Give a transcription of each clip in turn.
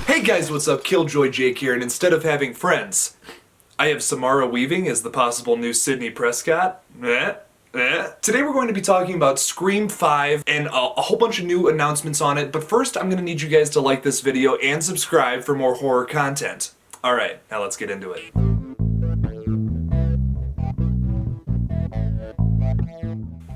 Hey guys, what's up? Killjoy Jake here, and instead of having friends, I have Samara Weaving as the possible new Sidney Prescott. Today we're going to be talking about Scream 5 and a whole bunch of new announcements on it, but first I'm going to need you guys to like this video and subscribe for more horror content. Alright, now let's get into it.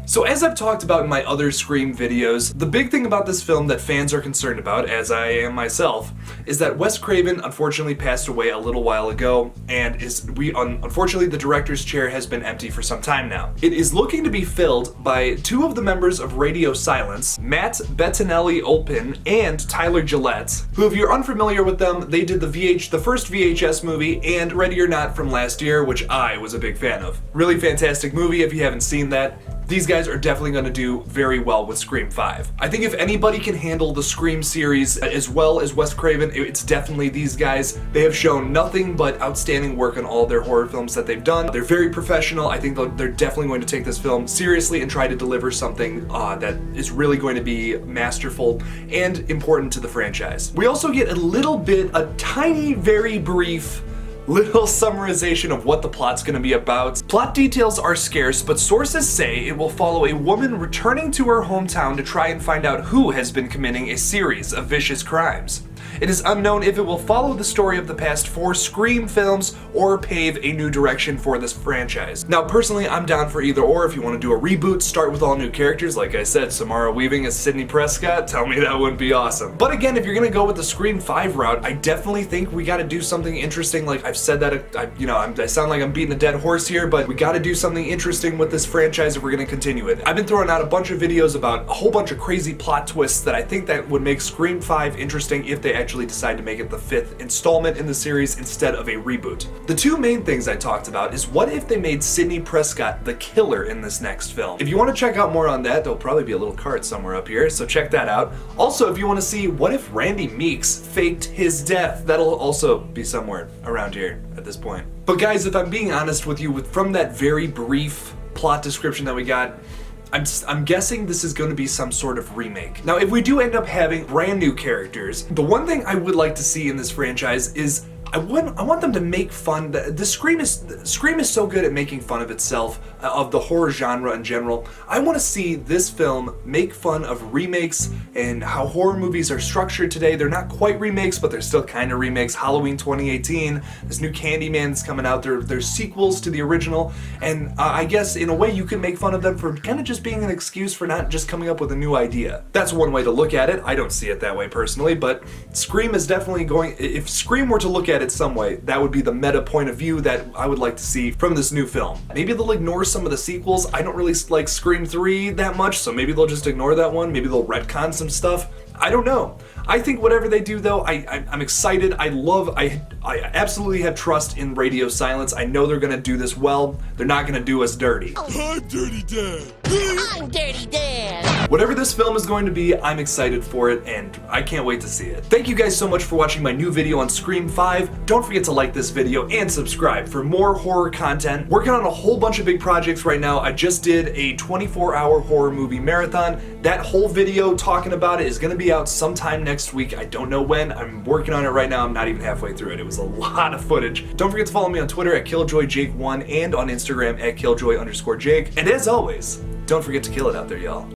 So as I've talked about in my other Scream videos, the big thing about this film that fans are concerned about, as I am myself, is that Wes Craven unfortunately passed away a little while ago, and unfortunately the director's chair has been empty for some time now. It is looking to be filled by two of the members of Radio Silence, Matt Bettinelli-Olpin and Tyler Gillette, who, if you're unfamiliar with them, they did the first VHS movie and Ready or Not from last year, which I was a big fan of. Really fantastic movie if you haven't seen that. These guys are definitely going to do very well with Scream 5. I think if anybody can handle the Scream series as well as Wes Craven, it's definitely these guys. They have shown nothing but outstanding work on all their horror films that they've done. They're very professional. I think they're definitely going to take this film seriously and try to deliver something that is really going to be masterful and important to the franchise. We also get a tiny, very brief little summarization of what the plot's gonna be about. Plot details are scarce, but sources say it will follow a woman returning to her hometown to try and find out who has been committing a series of vicious crimes. It is unknown if it will follow the story of the past 4 Scream films or pave a new direction for this franchise. Now, personally, I'm down for either or. If you want to do a reboot, start with all new characters. Like I said, Samara Weaving as Sidney Prescott, tell me that wouldn't be awesome. But again, if you're gonna go with the Scream 5 route, I definitely think we gotta do something interesting. Like I've said that, I sound like I'm beating a dead horse here, but we gotta do something interesting with this franchise if we're gonna continue it. I've been throwing out a bunch of videos about a whole bunch of crazy plot twists that I think that would make Scream 5 interesting if they actually decide to make it the 5th installment in the series instead of a reboot. The two main things I talked about is what if they made Sidney Prescott the killer in this next film. If you want to check out more on that, there'll probably be a little card somewhere up here, so check that out. Also, if you want to see what if Randy Meeks faked his death, that'll also be somewhere around here at this point. But guys, if I'm being honest with you, from that very brief plot description that we got, I'm guessing this is going to be some sort of remake. Now, if we do end up having brand new characters, the one thing I would like to see in this franchise is I want them to make fun. Scream is so good at making fun of itself, of the horror genre in general. I want to see this film make fun of remakes and how horror movies are structured today. They're not quite remakes, but they're still kind of remakes. Halloween 2018, this new Candyman's coming out. They're sequels to the original, and I guess in a way you can make fun of them for kind of just being an excuse for not just coming up with a new idea. That's one way to look at it. I don't see it that way personally, but Scream is definitely going. If Scream were to look at it some way, that would be the meta point of view that I would like to see from this new film. Maybe they'll ignore some of the sequels. I don't really like Scream 3 that much, so maybe they'll just ignore that one. Maybe they'll retcon some stuff. I don't know. I think whatever they do though, I'm excited. I absolutely have trust in Radio Silence. I know they're gonna do this well. They're not gonna do us dirty. I'm Dirty Dad. I'm Dirty Dad. Whatever this film is going to be, I'm excited for it, and I can't wait to see it. Thank you guys so much for watching my new video on Scream 5. Don't forget to like this video and subscribe for more horror content. Working on a whole bunch of big projects right now. I just did a 24-hour horror movie marathon. That whole video talking about it is gonna be out sometime next week. I don't know when. I'm working on it right now. I'm not even halfway through it. It was a lot of footage. Don't forget to follow me on Twitter at KilljoyJake1 and on Instagram at Killjoy_Jake. And as always, don't forget to kill it out there, y'all.